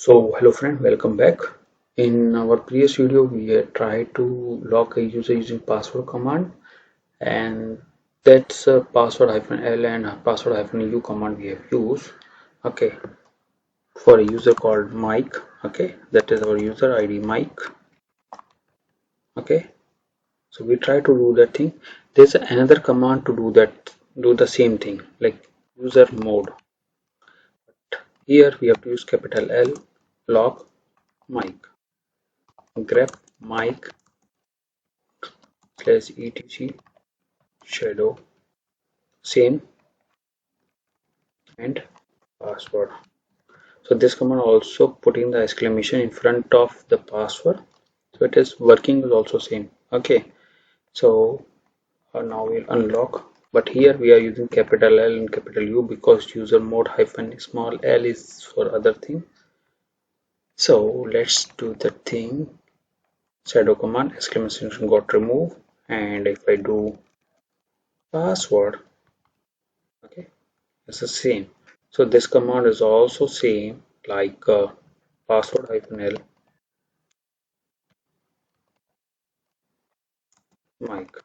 So hello friend, welcome back. In our previous video we had tried to lock a user using password command, and that's a password -l and password -u command we have used, okay, for a user called Mike. Okay, that is our user ID Mike. Okay, so we try to do that thing. There's another command to do the same thing, like user mode. Here we have to use capital L, lock Mike, grep Mike /etc shadow same and password. So this command also putting the exclamation in front of the password, so it is working is also same. Okay, so now we'll unlock, but here we are using capital L and capital U because user mode hyphen small l is for other thing. So let's do the thing. Shadow command exclamation got removed, and if I do password, okay, it's the same. So this command is also same like password -l Mike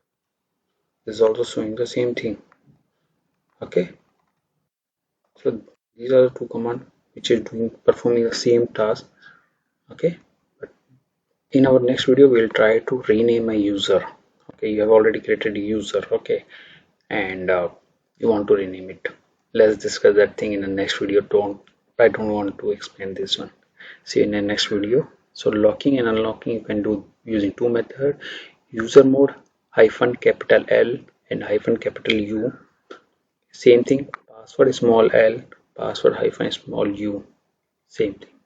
is also showing the same thing. Okay, so these are the two commands which is doing performing the same task. Okay, but in our next video we'll try to rename a user. Okay, you have already created a user, okay, and you want to rename it. Let's discuss that thing in the next video. I don't want to explain this one. See you in the next video. So locking and unlocking you can do using two methods: user mode hyphen capital L and hyphen capital U. Same thing, password small l, password hyphen small u, same thing.